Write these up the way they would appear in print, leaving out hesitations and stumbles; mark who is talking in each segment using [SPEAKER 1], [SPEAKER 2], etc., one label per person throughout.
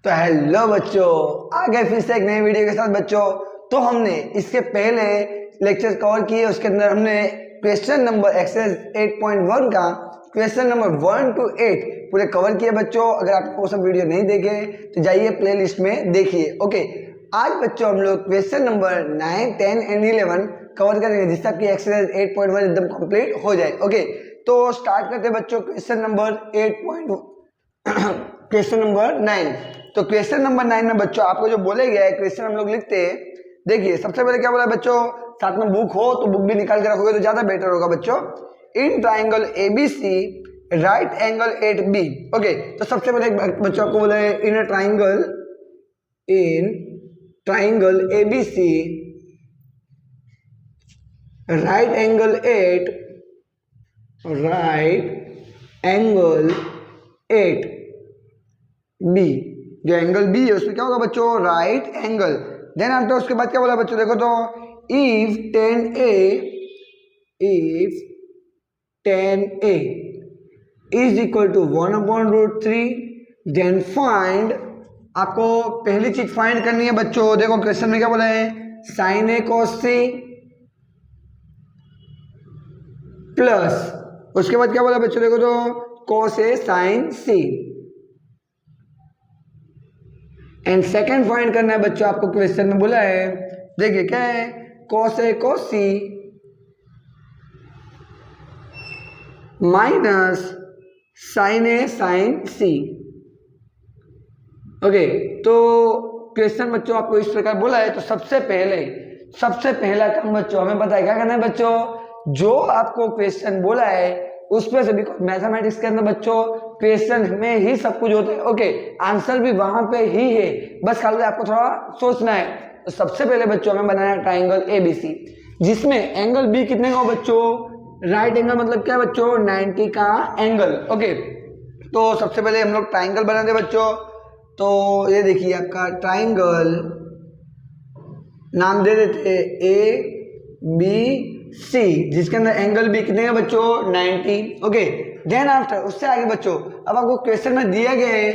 [SPEAKER 1] तो हेलो बच्चों, आ गए फिर से एक नई वीडियो के साथ बच्चों। तो हमने इसके पहले लेक्चर कवर किए, उसके अंदर हमने क्वेश्चन नंबर एक्सरसाइज 8.1 का क्वेश्चन नंबर 1 to 8 पूरे कवर किए बच्चों। अगर आपको वो सब वीडियो नहीं देखे तो जाइए प्लेलिस्ट में देखिए। ओके, आज बच्चों हम लोग क्वेश्चन नंबर 9, 10 एंड 11 कवर करेंगे, जिससे आपकी एक्सरसाइज 8.1 एकदम कंप्लीट हो जाए। ओके, तो स्टार्ट करते हैं बच्चों क्वेश्चन नंबर 8. Question number 9। तो क्वेश्चन नंबर 9 में बच्चों आपको जो बोले गया है क्वेश्चन हम लोग लिखते हैं। देखिए सबसे पहले क्या बोला है बच्चों, साथ में बुक हो तो बुक भी निकाल के रखोगे तो ज्यादा बेटर होगा बच्चों। In triangle ABC right angle at B. Okay, तो सबसे पहले बच्चों आपको बोला है in triangle ABC right angle at B. जो एंगल बी है उसमें क्या होगा बच्चों, राइट एंगल। देन आफ्टर उसके बाद क्या बोला बच्चों, देखो तो if 10a is equal to 1/√3 then find. आपको पहली चीज फाइंड करनी है बच्चों। देखो क्वेश्चन में क्या बोला है, sine A cos C plus उसके बाद क्या बोला बच्चों, देखो तो cos A sine C. And second find करना है बच्चों, आपको क्वेश्चन में बोला है, देखिए क्या है, cos A cos C minus sign A sine C. Okay, तो क्वेश्चन बच्चों आपको इस प्रकार बोला है। तो सबसे पहला काम बच्चों हमें पता है क्या करना है बच्चों, जो आपको क्वेश्चन बोला है उस पर से, बिकॉज मैथमेटिक्स के अंदर बच्चों क्वेश्चन में ही सब कुछ होता है। ओके, आंसर भी वहां पे ही है, बस खाली आपको थोड़ा सोचना है। तो सबसे पहले बच्चों हमें बनाना है ट्राइंगल एबीसी, जिसमें एंगल बी कितने का हो बच्चों, राइट एंगल मतलब क्या है बच्चों, 90 का एंगल। ओके, तो सबसे पहले हम लोग ट्राइंगल बनाते हैं बच्चों। तो ये देखिए आपका ट्राइंगल नाम दे देते ए बी सी, जिसके अंदर एंगल भी कितने का बच्चों, 90। ओके, देन आफ्टर उससे आगे बच्चों अब आपको क्वेश्चन में दिया गया है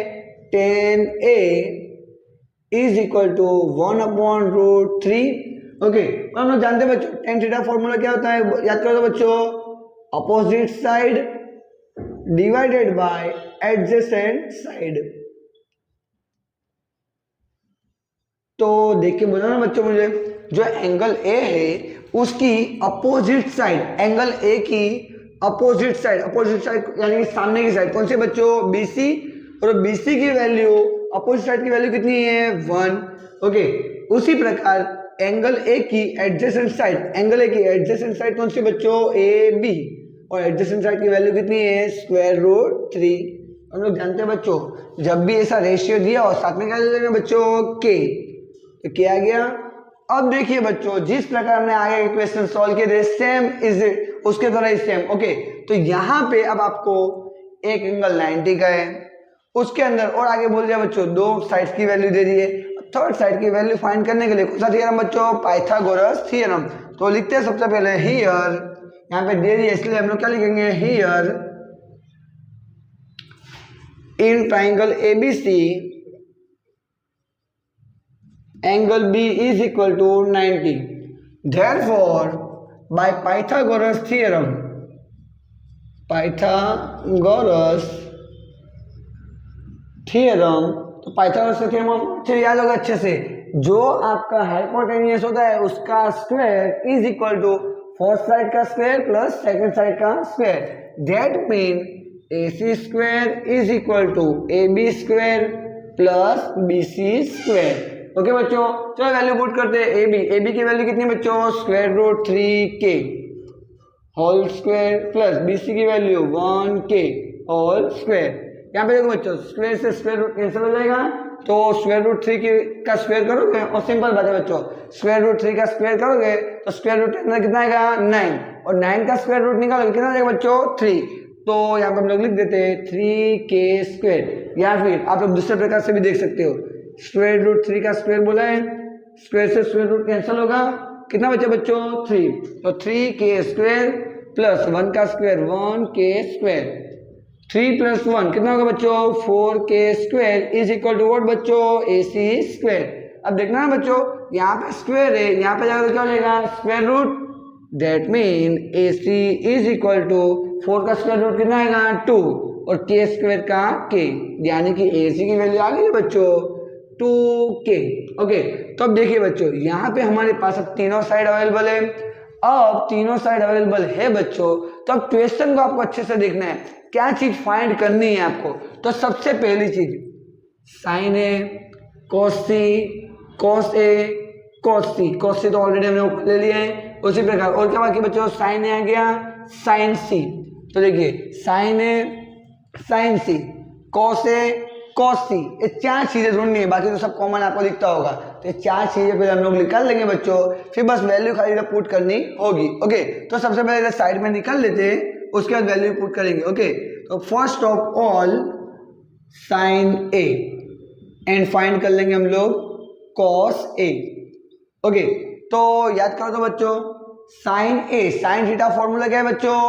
[SPEAKER 1] 10a is equal to 1/√3। Okay, हम लोग जानते हैं बच्चों tan थीटा फॉर्मूला क्या होता है, याद करो तो बच्चों, opposite side divided by adjacent side. तो देख के बोलो ना बच्चों मुझे, जो एंगल ए है उसकी अपोजिट साइड, एंगल ए की अपोजिट साइड यानी कि सामने की साइड कौन सी बच्चों, बीसी, और बीसी की वैल्यू अपोजिट साइड की वैल्यू कितनी है, 1। ओके, उसी प्रकार एंगल ए की एडजेसेंट साइड कौन सी बच्चों, ए बी, और एडजेसेंट साइड की वैल्यू कितनी है, √3। हम लोग जानते हैं बच्चों जब भी ऐसा रेशियो दिया हो साथ में क्या दे देंगे बच्चों, के। तो क्या आ गया। अब देखिए बच्चों जिस प्रकार हमने आगे क्वेश्चन सॉल्व किए थे सेम इज इट, उसके द्वारा ही सेम। ओके, तो यहाँ पे अब आपको एक एंगल 90 का है, उसके अंदर और आगे बोल दिया बच्चों दो साइड्स की वैल्यू दे दी है। थर्ड साइड की वैल्यू फाइंड करने के लिए कौन सा थ्योरम बच्चों, पाइथागोरस थ्योरम। तो लिखते हैं सबसे पहले हियर, यहाँ पे दे दी है इसलिए हम लोग क्या लिखेंगे, here in triangle ABC angle B is equal to 90. Therefore, by Pythagoras theorem, तो पाइथागोरस का थ्योरम अच्छे याद होगा अच्छे से, जो आपका हाइपोटेन्यूस होता है उसका square is equal to first side का स्क्वायर प्लस सेकंड साइड का square. That mean AC square is equal to AB square plus BC square. Okay बच्चों, चलो वैल्यू पुट करते हैं। AB की वैल्यू कितनी बच्चों, √3k whole square plus BC की वैल्यू 1k होल स्क्वायर। यहाँ पे देखो बच्चों स्क्वायर से स्क्वायर रूट कैंसिल हो जाएगा, तो √3 का स्क्वायर करोगे और सिंपल बात है बच्चों, √3 का स्क्वायर करोगे तो स्क्वायर रूट अंदर कितना आएगा, 9, और 9 का स्क्वायर रूट निकालोगे कितना आएगा बच्चों, 3। तो यहाँ पे हम लोग लिख देते हैं 3k², या फिर आप लोग दूसरे प्रकार से भी देख सकते हो, √3 का स्क्वायर बोला है, स्क्वायर से स्क्वायर रूट कैंसिल होगा, कितना बचा बच्चों, 3। तो 3k² प्लस 1 का स्क्वायर 1k²। 3 + 1 कितना होगा बच्चों 4k² is equal to what बच्चों AC²। अब देखना है बच्चों यहाँ पे स्क्वायर है, यहाँ पे जाकर क्या हो जाएगा square root, that mean AC is equal to 4 का स्क्वायर रूट कितना आएगा 2 और k² का k, यानी कि AC की वैल्यू आ गई है बच्चों 2k। ओके, तो अब देखिए बच्चों यहाँ पे हमारे पास अब तीनों साइड अवेलेबल है। अब तीनों साइड अवेलेबल है बच्चों, तो अब क्वेश्चन को आपको अच्छे से देखना है, क्या चीज फाइंड करनी है आपको। तो सबसे पहली चीज sign A cos C, cos A cos C, cos सी तो ऑलरेडी हमने ऊपर ले लिया है। उसी प्रकार और क्या बाकी बच्चों साइन ए आ गया साइन सी, तो देखिए sign A sine C cos A cos सी, ये चार चीजें ढूंढनी है, बाकी तो सब कॉमन आपको दिखता होगा। तो ये चार चीजें फिर हम लोग निकाल लेंगे बच्चों, फिर बस वैल्यू खाली इधर पुट करनी होगी। ओके, तो सबसे पहले इधर साइड में निकाल लेते हैं, उसके बाद वैल्यू पुट करेंगे। ओके, तो first of all sine A and find कर लेंगे हम लोग कॉस ए। ओके, तो याद करो तो बच्चों साइन ए साइन थीटा फॉर्मूला क्या है बच्चों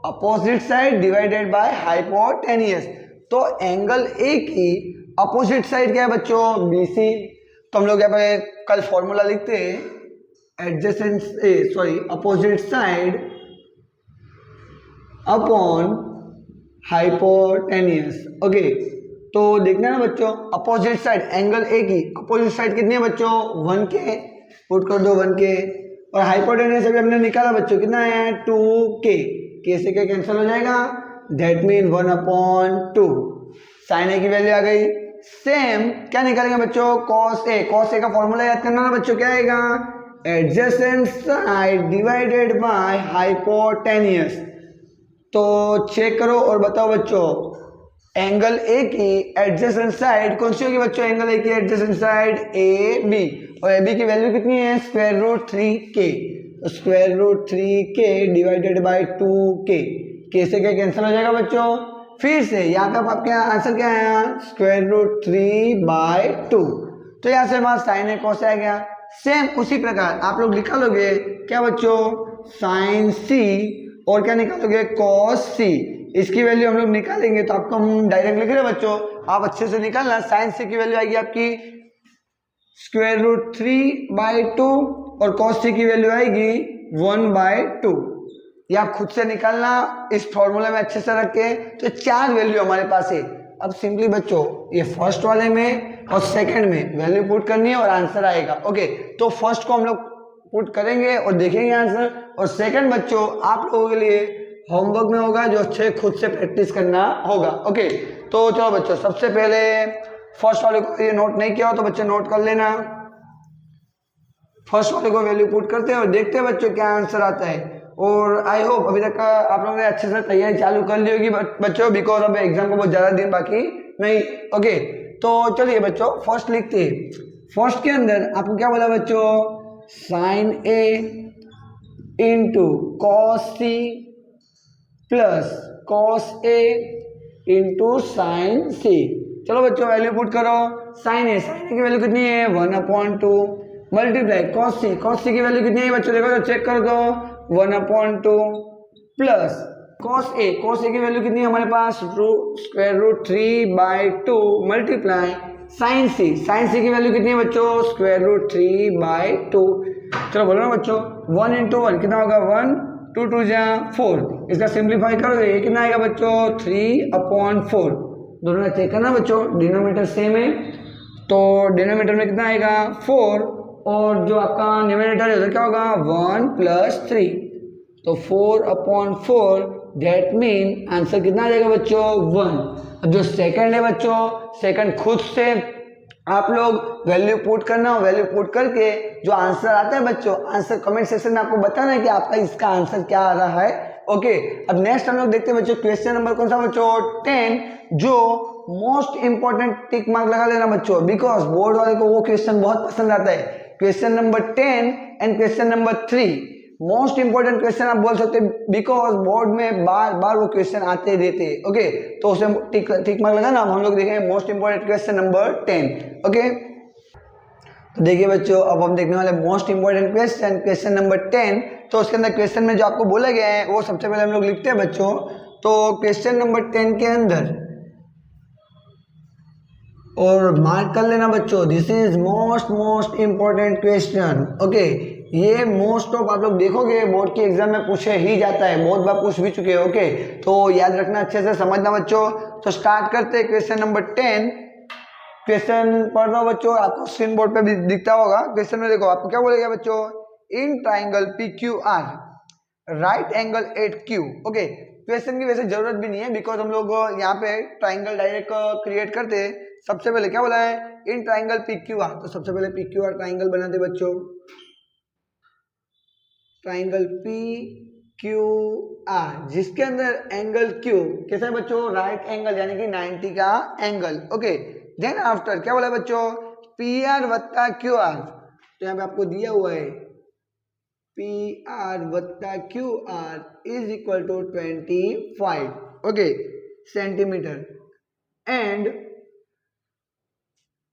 [SPEAKER 1] opposite side divided by hypotenuse. तो एंगल ए की अपोजिट साइड क्या है बच्चों BC। तो हम लोग यहाँ पे कल फॉर्मूला लिखते हैं adjacent opposite side upon hypotenuse. Okay, तो देखना है ना बच्चों अपोजिट साइड एंगल ए की अपोजिट साइड कितनी है बच्चों 1k, पुट कर दो 1k, और हाइपोटेनियस अभी हमने निकाला बच्चों कितना है 2k, k से k कैंसिल हो जाएगा, दैट मीन 1/2। साइन ए की वैल्यू आ गई। सेम क्या निकालेंगे बच्चों cos a, cos a का फॉर्मूला याद करना ना बच्चों, क्या आएगा adjacent side divided by hypotenuse. तो चेक करो और बताओ बच्चों एंगल ए की एडजेसेंट साइड कौन सी होगी बच्चों, एंगल ए की एडजेसेंट साइड AB, और AB की वैल्यू कितनी है √3k, तो √3k divided by 2k, k से क्या कैंसिल हो जाएगा बच्चों। फिर से यहाँ पे आपके आंसर क्या है √3/2, तो यहाँ से हमारा साइन ए कॉस आ गया। सेम उसी प्रकार आप लोग निकालोगे क्या बच्चों साइन सी और क्या निकालोगे कॉस सी, इसकी वैल्यू हम लोग निकालेंगे। तो आपको हम डायरेक्ट लिख रहे हैं बच्चों, आप अच्छे से निकालना। साइन सी की वैल्यू आएगी आपकी √3/2 और cos सी की वैल्यू आएगी 1/2। ये आप खुद से निकालना इस फॉर्मूला में अच्छे से रख के। तो चार वैल्यू हमारे पास है। अब सिंपली बच्चों ये फर्स्ट वाले में और सेकंड में वैल्यू पुट करनी है और आंसर आएगा। ओके, तो फर्स्ट को हम लोग पुट करेंगे और देखेंगे आंसर, और सेकंड बच्चों आप लोगों के लिए होमवर्क में होगा जो अच्छे खुद से प्रैक्टिस करना होगा। ओके, तो चलो बच्चों सबसे पहले फर्स्ट वाले को ये नोट नहीं किया हो तो बच्चे नोट कर लेना। फर्स्ट वाले को वैल्यू पुट करते हैं और देखते हैं बच्चों क्या आंसर आता है। और आई होप अभी तक आप लोगों ने अच्छे से तैयारी चालू कर ली होगी बच्चों, बिकॉज अब एग्जाम को बहुत ज़्यादा दिन बाकी नहीं। ओके, तो चलिए बच्चों फर्स्ट लिखते हैं। फर्स्ट के अंदर आपको क्या बोला बच्चों sine A into cos C plus cos A into sine C. चलो बच्चों वैल्यू पुट करो। साइन ए की वैल्यू कितनी है 1/2 मल्टीप्लाई कॉस सी की वैल्यू कितनी है बच्चों, देखो तो चेक कर दो 1/2 प्लस कॉस ए की वैल्यू कितनी है हमारे पास √3/2 मल्टीप्लाई साइन सी की वैल्यू कितनी है बच्चों √3/2। चलो बोलो ना बच्चों 1 × 1 कितना होगा 1, 2 2 जा 4, इसका सिंप्लीफाई करोगे ये कितना आएगा बच्चों 3/4। दोनों में चेक करना बच्चों डिनोमिनेटर सेम है, तो डिनोमिनेटर में कितना आएगा 4 और जो आपका न्यूमरेटर है उधर क्या होगा 1 + 3, तो 4/4 दैट मीन आंसर कितना आ जाएगा बच्चों 1। अब जो सेकंड है बच्चों सेकंड खुद से आप लोग वैल्यू पुट करना, वैल्यू पुट करके जो आंसर आता है बच्चों आंसर कमेंट सेक्शन में आपको बताना है कि आपका इसका आंसर क्या आ रहा है। ओके, अब नेक्स्ट हम लोग देखते हैं बच्चों क्वेश्चन नंबर कौन सा बच्चों 10, जो मोस्ट इंपॉर्टेंट टिक मार्क लगा लेना बच्चों, बिकॉज बोर्ड वाले को वो क्वेश्चन बहुत पसंद आता है। Question number 10 and question number 3 most important question आप बोल सकते हैं, बिकॉज बोर्ड में बार बार वो क्वेश्चन आते रहते हैं। ओके, तो उसे टिक मार्क लगाना। हम लोग देखेंगे most important question number 10। Okay, तो देखिए बच्चों अब हम देखने वाले मोस्ट इंपॉर्टेंट क्वेश्चन नंबर 10। तो उसके अंदर क्वेश्चन में जो आपको बोला गया है वो सबसे पहले हम लोग लिखते हैं बच्चों तो क्वेश्चन नंबर 10 के अंदर, और मार्क कर लेना बच्चों, this is most important question. Okay, ये मोस्ट ऑफ आप लोग देखोगे बोर्ड के एग्जाम में पूछे ही जाता है, बहुत बार पूछ भी चुके हैं। ओके, तो याद रखना, अच्छे से समझना बच्चों। तो स्टार्ट करते हैं क्वेश्चन नंबर 10। क्वेश्चन पढ़ रहा हूं बच्चों, आपको स्क्रीन बोर्ड पे भी दिखता होगा। क्वेश्चन में देखो आपको क्या बोलेगा बच्चों, in triangle P Q R right angle at Q. Okay, question की वैसे जरूरत भी नहीं है, बिकॉज हम लोग यहाँ पे ट्राइंगल डायरेक्ट क्रिएट करते हैं। सबसे पहले क्या बोला है, in triangle P Q R, तो सबसे पहले पी क्यू आर ट्राइंगल बनाते बच्चों। ट्राइंगल पी क्यू आर जिसके अंदर एंगल क्यू कैसा है बच्चों, राइट एंगल यानी कि 90 का एंगल। ओके, देन आफ्टर क्या बोला है बच्चों, पी आर वत्ता क्यू आर, तो यहाँ पे आपको दिया हुआ है पी आर वत्ता Q R is equal to 25 okay centimetre, and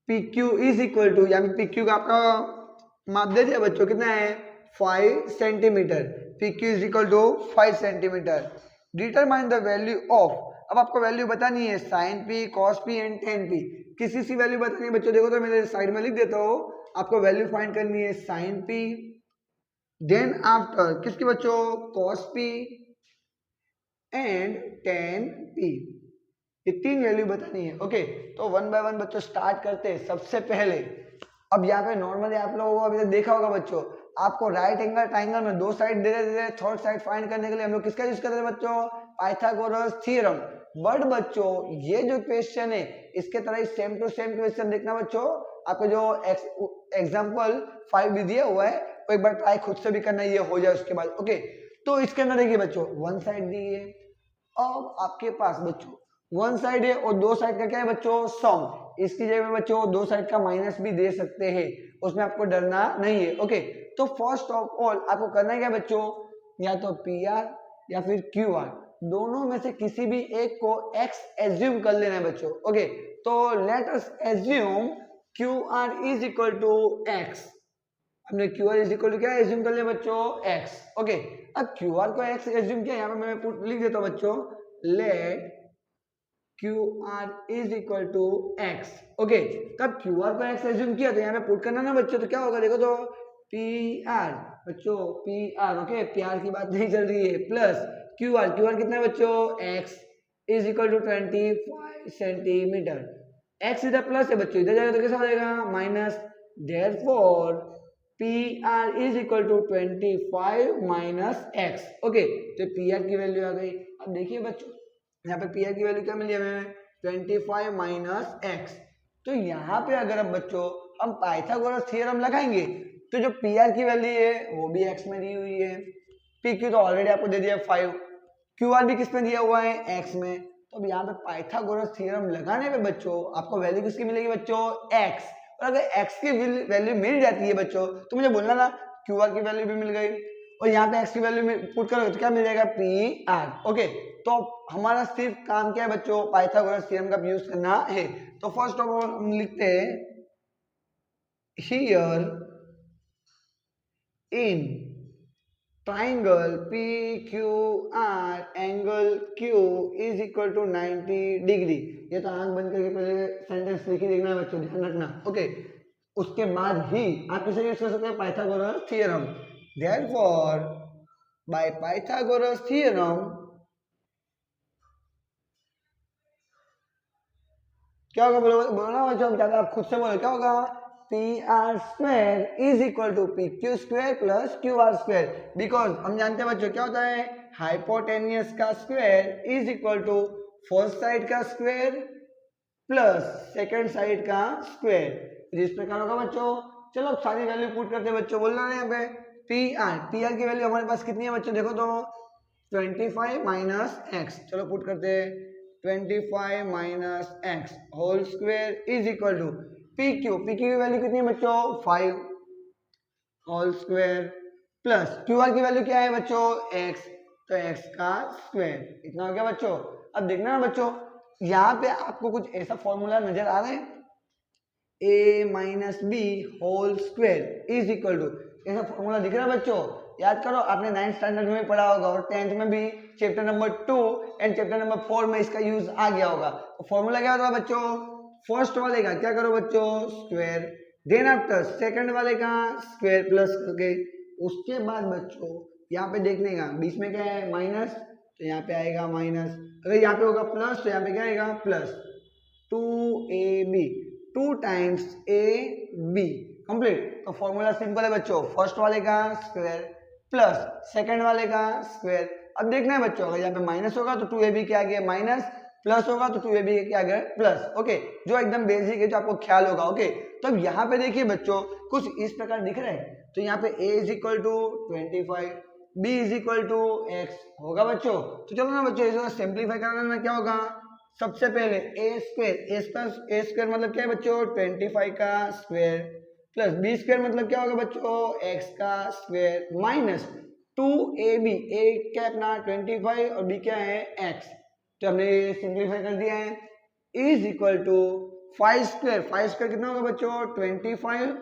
[SPEAKER 1] P Q is equal to, यानी पी क्यू का आपका माप दे दिया बच्चों, कितना है 5 centimetre. P Q is equal to 5 centimetre. Determine the value of, अब आपको वैल्यू बतानी है sine P, cos P and tan P, किसी सी वैल्यू बतानी है बच्चों। देखो तो मेरे साइड में लिख देता हूँ, आपको वैल्यू फाइंड करनी है साइन पी, देन आफ्टर किसकी बच्चों, cos P and tan P, ये 3 वैल्यू बतानी है। ओके, तो 1 बाय 1 बच्चों स्टार्ट करते हैं। सबसे पहले अब यहाँ पे नॉर्मली आप लोगों को अभी तक देखा होगा बच्चों, आपको राइट एंगल ट्राइंगल में 2 साइड दे रहे, थर्ड साइड फाइंड करने के लिए हम लोग किसका यूज करते हैं बच्चों, पाइथागोरस थ्योरम। बट बच्चों ये जो क्वेश्चन है इसके तरह सेम टू सेम क्वेश्चन देखना बच्चों, आपको जो एग्जाम्पल 5 भी दिया हुआ है वो एक बार ट्राई खुद से भी करना, ये हो जाए उसके बाद। ओके, तो इसके अंदर देखिए बच्चों 1 साइड दी है, अब आपके पास बच्चों 1 साइड है और 2 साइड का क्या है बच्चों, सम। इसकी जगह में बच्चों 2 साइड का माइनस भी दे सकते हैं, उसमें आपको डरना नहीं है। ओके, तो फर्स्ट ऑफ ऑल आपको करना है क्या बच्चों, या तो पी आर या फिर क्यू आर, दोनों में से किसी भी एक को x एज्यूम कर लेना है बच्चों। ओके, तो let us assume Q R is equal to x। हमने Q R is equal to क्या एज्यूम कर लिया बच्चों, x। ओके, अब क्यू आर को x एज्यूम किया, यहाँ पे मैं लिख देता हूँ बच्चों, let Q R is equal to x। Okay, तब क्यू आर को x एज्यूम किया तो यहाँ पे पुट करना ना बच्चों, तो क्या होगा देखो तो पी आर बच्चों, P are okay, P R की बात नहीं चल रही है, प्लस क्यू आर कितना है बच्चों, x is equal to 25 centimetre. x इधर प्लस है बच्चों, इधर जाएगा तो कैसा हो जाएगा minus, therefore P R is equal to 25 minus x। Okay, तो पी आर की वैल्यू आ गई। अब देखिए बच्चों यहाँ पे पी आर की वैल्यू क्या मिली हमें, 25 माइनस x। तो यहाँ पे अगर अब बच्चों हम पाइथागोरस थ्योरम लगाएंगे तो जो पी आर की वैल्यू है वो भी x में दी हुई है, पी क्यू तो ऑलरेडी आपको दे दिया 5, क्यू आर भी किस में दिया हुआ है x में। तो अब यहाँ पे पाइथागोरस थ्योरम लगाने पे बच्चों आपको वैल्यू किसकी मिलेगी बच्चों, x। और अगर x की वैल्यू मिल जाती है बच्चों तो मुझे बोलना ना क्यू आर की वैल्यू भी मिल गई, और यहाँ पे x की वैल्यू पुट करोगे तो क्या मिल जाएगा, पी आर। ओके, तो हमारा सिर्फ काम क्या है बच्चों, पाइथागोरस थ्योरम का यूज करना है। तो फर्स्ट ऑफ ऑल हम लिखते हैं here in triangle P Q R angle Q is equal to 90 degree. ये तो आंख बंद करके पहले सेंटेंस लिख के देखना है बच्चों, ध्यान रखना। ओके, उसके बाद ही आप किसे यूज कर सकते हैं, Pythagoras theorem. Therefore by Pythagoras theorem क्या होगा, बोलना बच्चों, आप खुद से बोलो क्या होगा, P R square is equal to P Q square plus Q R square. Because हम जानते हैं बच्चों क्या होता है, हाइपोटेनियस का square is equal to first side का स्क्वायर प्लस सेकंड साइड का स्क्वायर। इस प्रकार होगा बच्चों। चलो सारी वैल्यू पुट करते हैं बच्चों, बोलना है यहाँ पे पी आर की वैल्यू हमारे पास कितनी है बच्चों, देखो तो 25 माइनस एक्स। चलो पुट करते हैं 25 minus x whole square is equal to P Q की वैल्यू कितनी है बच्चों, 5 whole square plus Q R की वैल्यू क्या है बच्चों, x, तो x का स्क्वायर। इतना हो गया बच्चों। अब देखना ना बच्चों यहाँ पे आपको कुछ ऐसा फॉर्मूला नजर आ रहा है, a minus B whole square is equal to, ऐसा फॉर्मूला दिख रहा है बच्चों। याद करो, आपने 9th स्टैंडर्ड में पढ़ा होगा और 10th में भी chapter number 2 and chapter number 4 में इसका यूज आ गया होगा। तो फॉर्मूला क्या होता है बच्चों, फर्स्ट वाले का क्या करो बच्चों, स्क्वायर, देन आफ्टर सेकंड वाले का स्क्वायर प्लस करके, उसके बाद बच्चों यहाँ पे देखने का बीच में क्या है माइनस, तो यहाँ पे आएगा माइनस, अगर यहाँ पे होगा प्लस तो यहाँ पे क्या आएगा plus, 2ab 2 times ab complete. तो फॉर्मूला सिंपल है बच्चों, फर्स्ट वाले का स्क्वायर प्लस सेकंड वाले का स्क्वायर। अब देखना है बच्चों, अगर यहाँ पे माइनस होगा तो 2ab क्या आ गया माइनस, प्लस होगा तो 2ab क्या आ गया प्लस। ओके, जो एकदम बेसिक है, जो आपको ख्याल होगा। ओके, तो अब यहाँ पे देखिए बच्चों कुछ इस प्रकार दिख रहा है, तो यहाँ पे a is equal to 25, b is equal to x होगा बच्चों। तो चलो ना बच्चों इसको सिंप्लीफाई करने में क्या होगा, सबसे पहले ए स्क्वायर मतलब क्या है बच्चों 25 का स्क्वायर प्लस बी स्क्वायर मतलब क्या होगा बच्चों x का स्क्वायर माइनस 2ab, a क्या है अपना 25 और b क्या है x। तो हमने ये सिंप्लीफाई कर दिया है, इज इक्वल टू 5 स्क्वायर कितना होगा बच्चों 25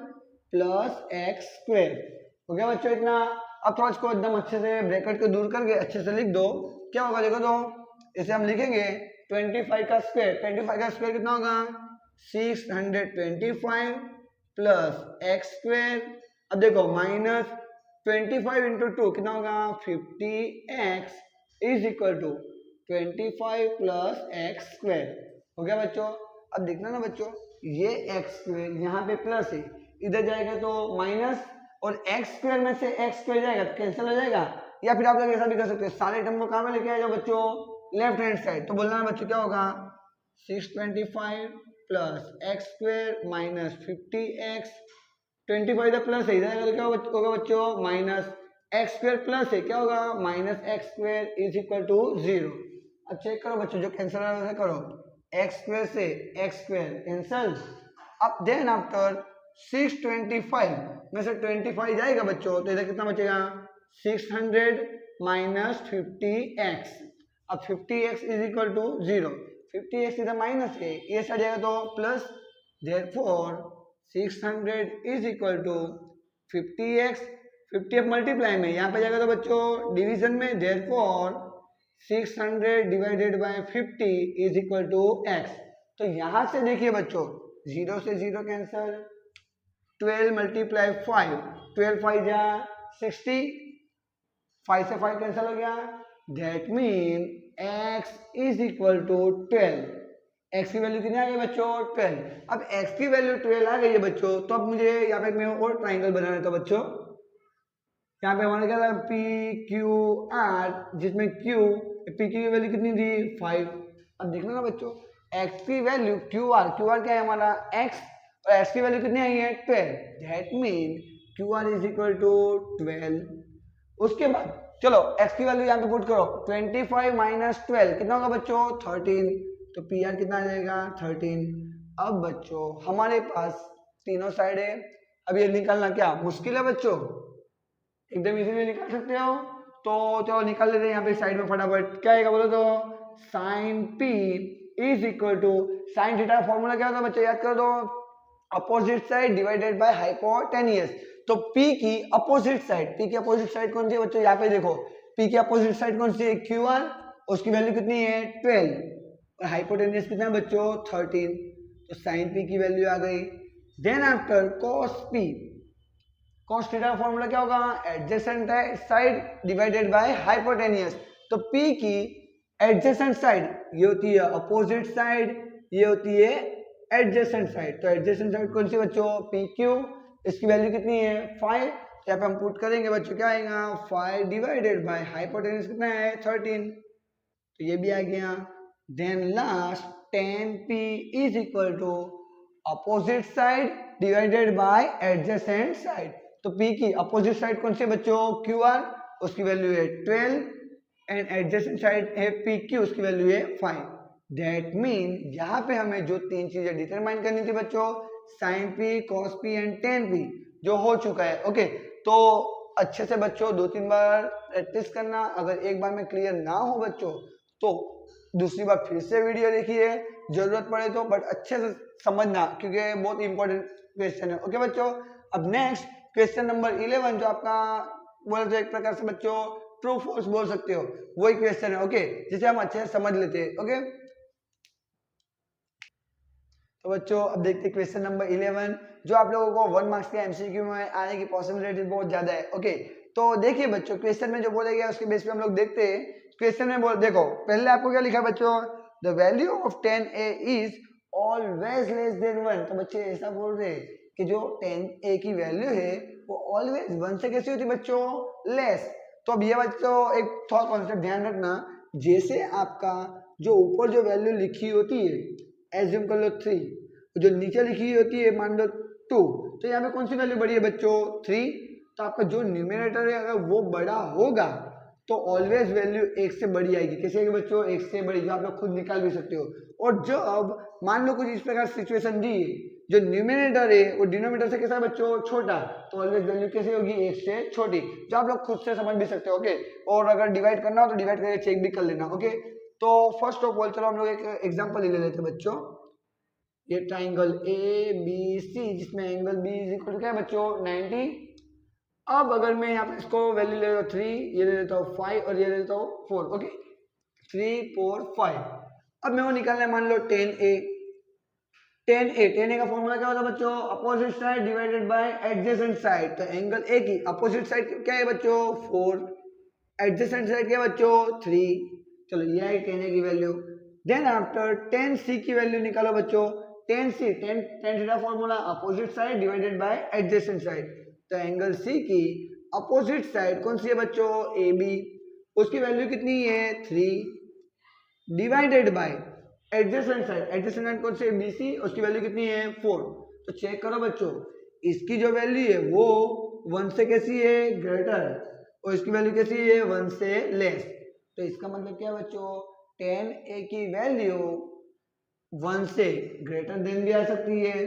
[SPEAKER 1] प्लस x स्क्वायर हो गया बच्चों इतना। अब थोड़ा इसको एकदम अच्छे से ब्रैकेट को दूर करके अच्छे से लिख दो, क्या होगा देखो, तो इसे हम लिखेंगे 25 का स्क्वायर कितना होगा 625 प्लस x स्क्वायर। अब देखो माइनस 25 इंटू 2 कितना होगा 50x is equal to 25 plus x square हो गया बच्चों। अब देखना ना बच्चों, ये x स्क्वायर यहाँ पे प्लस है, इधर जाएगा तो माइनस, और x स्क्वायर में से x स्क्वायर जाएगा तो कैंसिल हो जाएगा। या फिर आप लोग ऐसा भी कर सकते हैं, सारे टर्म को कहाँ में लेके आएगा बच्चों लेफ्ट हैंड साइड। तो बोलना है बच्चों क्या होगा 625 plus x square minus 50x, 25 इधर प्लस है, इधर आएगा तो क्या होगा बच्चों माइनस x स्क्वायर प्लस है क्या होगा minus x square is equal to 0। अब चेक करो बच्चों, जो कैंसिल है वैसे करो, x स्क्वायर से x स्क्वायर कैंसिल। अब देन आफ्टर 625 में से 25 जाएगा बच्चों, तो इधर कितना बचेगा 600 माइनस 50x। अब 50x is equal to 0, 50x इधर माइनस है, ये साइड जाएगा तो plus, therefore 600 is equal to 50x, 50 अब मल्टीप्लाई में यहाँ पे जाएगा तो बच्चों डिवीजन में, therefore 600 divided by 50 is equal to x। तो यहाँ से देखिए बच्चों 0 से 0 कैंसिल, 12 मल्टीप्लाई 5, 12 5 जा 60, 5 से 5 कैंसिल हो गया, that mean x is equal to 12। x की वैल्यू कितनी आ गई बच्चों 12। अब x की वैल्यू 12 आ गई है बच्चों, तो अब मुझे यहाँ पे मैं और ट्राइंगल बना देता हूँ बच्चों। यहाँ पे हमारा क्या था PQR, जिसमें P की वैल्यू कितनी थी 5। अब देखना ना बच्चों x की वैल्यू QR क्या है हमारा x, और x की वैल्यू कितनी आई है 12, that mean QR is equal to 12। उसके बाद चलो x की वैल्यू यहाँ पे पुट करो, 25 माइनस 12 कितना होगा बच्चों 13, तो PR कितना आ जाएगा 13। अब बच्चों हमारे पास तीनों साइड है, अब ये निकालना क्या मुश्किल है बच्चों, एकदम इजीली निकाल सकते हो। तो चलो निकाल लेते हैं यहाँ पे साइड में फटाफट, क्या आएगा बोलो तो sine P is equal to, sine theta का फॉर्मूला क्या होता है बच्चों याद कर दो, opposite side divided by hypotenuse. तो P की अपोजिट साइड कौन सी है बच्चों, यहाँ पे देखो P की अपोजिट साइड कौन सी है QR, उसकी वैल्यू कितनी है 12, और हाइपोटेनियस कितना है बच्चों 13, तो साइन P की वैल्यू आ गई। Then after cos P, cos theta का फॉर्मूला क्या होगा adjacent side divided by hypotenuse. तो P की एडजेसेंट साइड ये होती है अपोजिट साइड, ये होती है एडजेसेंट साइड। तो एडजेसेंट साइड कौन सी बच्चों PQ, इसकी वैल्यू कितनी है 5, यहाँ पे हम पुट करेंगे बच्चों क्या आएगा 5 डिवाइडेड बाय हाइपोटेनियस कितना है 13, तो ये भी आ गया। Then last tan P is equal to opposite side divided by adjacent side. तो P की अपोजिट साइड कौन सी है बच्चों QR, उसकी वैल्यू है 12, एंड एडजेसेंट साइड है PQ, उसकी वैल्यू है 5। दैट मीन यहाँ पे हमें जो तीन चीजें डिटरमाइन करनी थी बच्चों sine P, cos P and tan P, जो हो चुका है। ओके, तो अच्छे से बच्चों 2-3 बार प्रैक्टिस करना, अगर एक बार में क्लियर ना हो बच्चों तो दूसरी बार फिर से वीडियो देखिए, जरूरत पड़े तो, बट अच्छे से समझना क्योंकि बहुत इंपॉर्टेंट क्वेश्चन है। ओके बच्चों, अब नेक्स्ट क्वेश्चन नंबर 11 जो आपका बोले तो एक प्रकार से बच्चों ट्रू फॉल्स बोल सकते हो, वही क्वेश्चन है। ओके, जिसे हम अच्छे से समझ लेते हैं। ओके, तो बच्चों अब देखते हैं क्वेश्चन नंबर 11, जो आप लोगों को 1 मार्क्स के एमसीक्यू में आने की पॉसिबिलिटी बहुत ज्यादा है। ओके, तो देखिए बच्चों क्वेश्चन में जो बोला गया उसके बेस पे हम लोग देखते हैं। क्वेश्चन में बोल देखो, पहले आपको क्या लिखा है बच्चों, the value of 10a is always less than 1। तो बच्चे ऐसा बोल रहे हैं कि जो 10a की वैल्यू है वो ऑलवेज 1 से कैसी होती है बच्चों, लेस। तो अब ये बच्चों एक थॉट कॉन्सेप्ट ध्यान रखना, जैसे आपका जो ऊपर जो वैल्यू लिखी होती है, एज्यूम कर लो 3, जो नीचे लिखी होती है मान लो 2, तो यहाँ पे कौन सी वैल्यू बड़ी है बच्चों, 3। तो आपका जो न्यूमरेटर है अगर वो बड़ा होगा तो ऑलवेज वैल्यू 1 से बड़ी आएगी। कैसे आएगी बच्चों, 1 से बड़ी, जो आप लोग खुद निकाल भी सकते हो। और जब मान लो कुछ इस प्रकार सिचुएशन दी है, जो न्यूमरेटर है वो डिनोमिनेटर से कैसा है बच्चों, छोटा, तो ऑलवेज वैल्यू कैसे होगी, 1 से छोटी, जो आप लोग खुद से समझ भी सकते हो। ओके, और अगर डिवाइड करना हो तो डिवाइड करके चेक भी कर लेना। ओके, तो फर्स्ट ऑफ ऑल चलो हम लोग एक एग्जाम्पल ले लेते हैं बच्चों। ये ट्राइंगल ए बी सी, जिसमें angle B is equal to क्या है बच्चों, 90। अब अगर मैं यहाँ पे इसको वैल्यू ले लेता हूँ 3, ये ले लेता हूँ 5 और ये ले लेता हूँ 4। ओके, 3 4 5। अब मैं वो निकालना है मान लो 10a। 10a का फॉर्मूला क्या होता है बच्चों, opposite side divided by adjacent side. तो एंगल ए की अपोजिट साइड क्या है बच्चों, 4, एडजेसेंट साइड क्या है बच्चों, 3। चलो ये है 10a की वैल्यू। देन आफ्टर 10c की वैल्यू निकालो बच्चों। 10c, tan theta formula, opposite side divided by adjacent side. तो एंगल सी की अपोजिट साइड कौन सी है बच्चों, ए बी, उसकी वैल्यू कितनी है, 3 divided by adjacent side, adjacent side कौन सी है, बी सी, उसकी वैल्यू कितनी है, 4। तो चेक करो बच्चों, इसकी जो वैल्यू है वो 1 से कैसी है, ग्रेटर, और इसकी वैल्यू कैसी है, 1 से लेस। तो इसका मतलब क्या है बच्चों, 10a की वैल्यू 1 से ग्रेटर देन भी आ सकती है,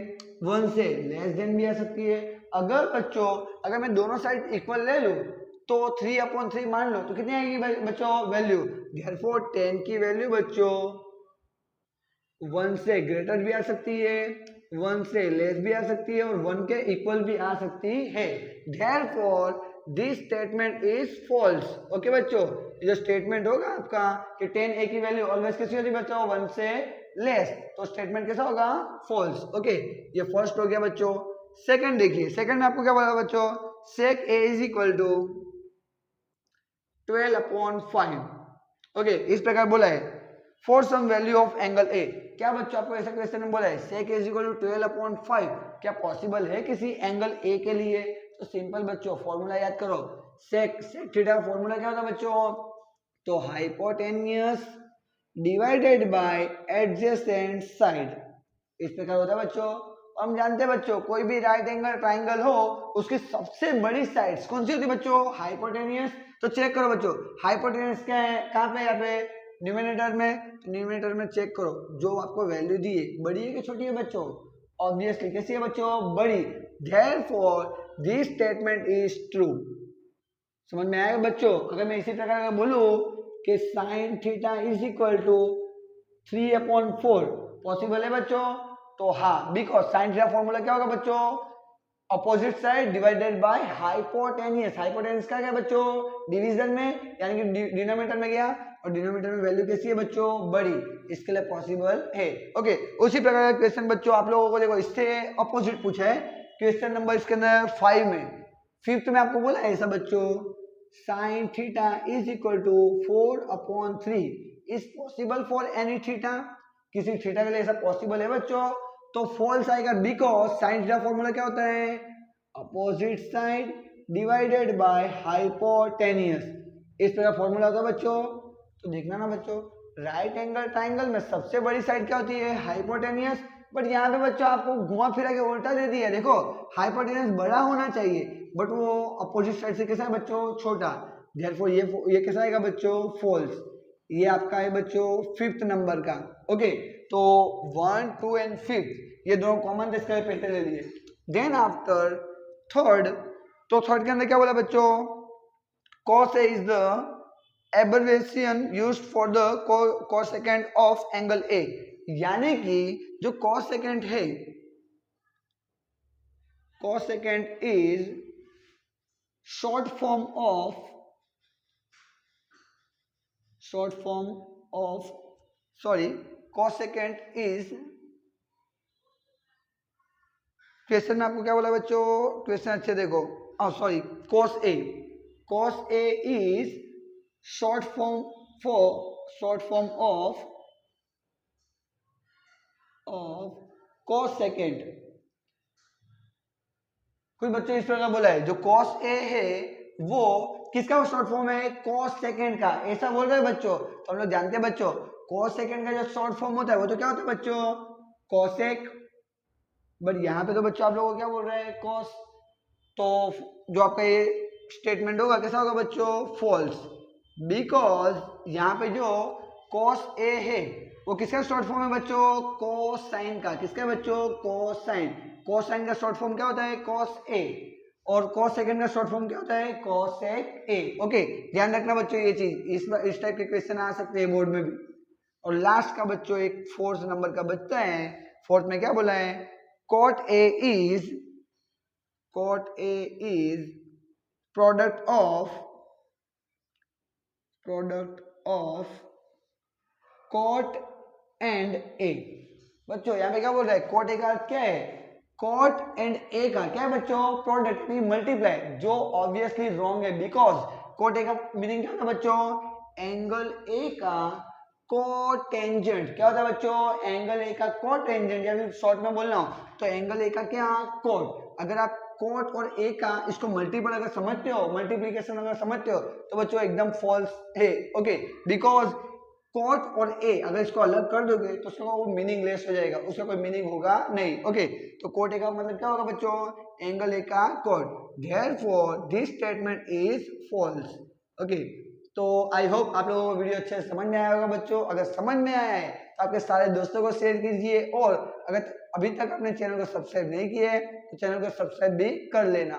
[SPEAKER 1] 1 से लेस देन भी आ सकती है। अगर बच्चों अगर मैं दोनों साइड इक्वल ले लूं तो 3/3 मान लो तो कितनी आएगी बच्चों वैल्यू। देयरफॉर 10 की वैल्यू बच्चों 1 से ग्रेटर भी आ सकती है, 1 से लेस भी आ सकती है, और 1 के इक्वल भी आ सकती है। Therefore this statement is false. Okay बच्चों, जो स्टेटमेंट होगा आपका कि 10a की वैल्यू ऑलवेज कैसी होती है बच्चों, 1 से लेस, तो स्टेटमेंट कैसा होगा, फॉल्स। ओके, ये फर्स्ट हो गया बच्चों। सेकंड देखिए, सेकंड में आपको क्या बोला बच्चों, sec a is equal to 12/5। Okay, इस प्रकार बोला है for some value of angle A. क्या बच्चों आपको ऐसा क्वेश्चन में बोला है sec a is equal to 12/5, क्या पॉसिबल है किसी एंगल ए के लिए। तो सिंपल बच्चों फॉर्मूला याद करो, sec थीटा का फॉर्मूला क्या होता है बच्चों, तो hypotenuse divided by adjacent side, इस प्रकार होता है बच्चों। हम जानते हैं बच्चों कोई भी राइट एंगल ट्राइंगल हो उसकी सबसे बड़ी साइड्स कौन सी होती है बच्चों, हाइपोटेन्यूस। तो चेक करो बच्चों हाइपोटेन्यूस क्या है, कहाँ पे, यहाँ पे न्यूमरेटर में। तो न्यूमरेटर में चेक करो जो आपको वैल्यू दी है बड़ी है कि छोटी है बच्चों, ऑब्वियसली कैसी है बच्चों, बड़ी। Therefore this statement is true. समझ में आएगा बच्चों। अगर मैं इसी प्रकार का बोलूं कि sine theta is equal to 3/4 possible है बच्चों, तो हाँ, बिकॉज साइन थीटा फॉर्मूला क्या होगा बच्चों, opposite side divided bye hypotenuse. Hypotenuse का क्या बच्चों, डिवीजन में, यानी कि डिनोमिनेटर में गया, और डिनोमिनेटर में वैल्यू कैसी है बच्चों, बड़ी, इसके लिए पॉसिबल है। ओके, उसी प्रकार का क्वेश्चन बच्चों आप लोगों को देखो इससे अपोजिट पूछा है क्वेश्चन नंबर इसके अंदर 5 में। 5th में आपको बोला है ऐसा बच्चों, sine theta is equal to 4/3 is possible for any theta. किसी थीटा के लिए ऐसा पॉसिबल है बच्चों, तो फॉल्स आएगा, बिकॉज साइन थीटा फॉर्मूला क्या होता है, opposite side divided bye hypotenuse, इस तरह फॉर्मूला होता है बच्चों। तो देखना ना बच्चों, राइट एंगल ट्राइंगल में सबसे बड़ी साइड क्या होती है, हाइपोटेन्यूस। बट यहाँ पे बच्चों आपको घुमा फिरा के उल्टा दे दिया, देखो हाइपोटेन्यूस बड़ा होना चाहिए बट वो अपोजिट साइड से कैसा है बच्चों, छोटा। देयरफॉर ये कैसा आएगा बच्चों, फॉल्स। ये आपका है बच्चों 5th नंबर का। ओके, तो 1 2 एंड 5th ये दोनों कॉमन थे, इसका पहले ले लिए। देन आफ्टर थर्ड, तो थर्ड के अंदर क्या बोला बच्चों, cos A is the abbreviation used for the cosecant of angle A, यानी कि जो कोसेकेंट है, cosecant is short form of cosecant is, question में आपको क्या बोला बच्चों, क्वेश्चन अच्छे देखो, sorry, cos a is short form of cosecant। कुछ बच्चों इस तरह का बोला है, जो cos a है वो किसका शॉर्ट फॉर्म है, cos सेकेंड का, ऐसा बोल रहे हैं बच्चों। तो हम लोग जानते हैं बच्चों cos सेकेंड का जो शॉर्ट फॉर्म होता है वो तो क्या होता है बच्चों, cosec। बट यहाँ पे तो बच्चों आप लोगों को क्या बोल रहे हैं, cos। तो जो आपका ये स्टेटमेंट होगा कैसा होगा बच्चों, फॉल्स, बिकॉज यहाँ पे जो cos a है वो किसका शॉर्ट फॉर्म है बच्चों, कोसाइन का। किसका बच्चों, कोसाइन। कोसाइन का शॉर्ट फॉर्म क्या होता है, cos a, और cos सेकंड का शॉर्ट फॉर्म क्या होता है, cosec a। ओके, ध्यान रखना बच्चों ये चीज, इस टाइप के क्वेश्चन आ सकते हैं बोर्ड में भी। और लास्ट का बच्चों एक 4th नंबर का बच्चा है, 4th में क्या बोला है, cot a is product of cot and a। बच्चों यहाँ पे क्या बोल रहा है, cot a का अर्थ क्या है, cot and a का क्या है बच्चों, प्रोडक्ट में मल्टीप्लाई, जो ऑब्वियसली रॉन्ग है, बिकॉज cot a का मीनिंग क्या होता है बच्चों, एंगल a का कोटेंजेंट। क्या होता है बच्चों, एंगल a का कोटेंजेंट, या फिर शॉर्ट में बोलना हो तो एंगल a का क्या, कोट। अगर आप कोट और a का इसको मल्टीपल अगर समझते हो, मल्टीप्लीकेशन अगर समझते हो तो बच्चों एकदम फॉल्स है। ओके, बिकॉज कोट और a अगर इसको अलग कर दोगे तो उसका वो मीनिंगलेस हो जाएगा, उसका कोई मीनिंग होगा नहीं। ओके, तो कोट a का मतलब क्या होगा बच्चों, एंगल a का cot, therefore this statement is false. Okay, तो आई होप आप लोगों को वीडियो अच्छे से समझ में आया होगा बच्चों। अगर समझ में आया है तो आपके सारे दोस्तों को शेयर कीजिए, और अगर अभी तक अपने चैनल को सब्सक्राइब नहीं किया है तो चैनल को सब्सक्राइब भी कर लेना।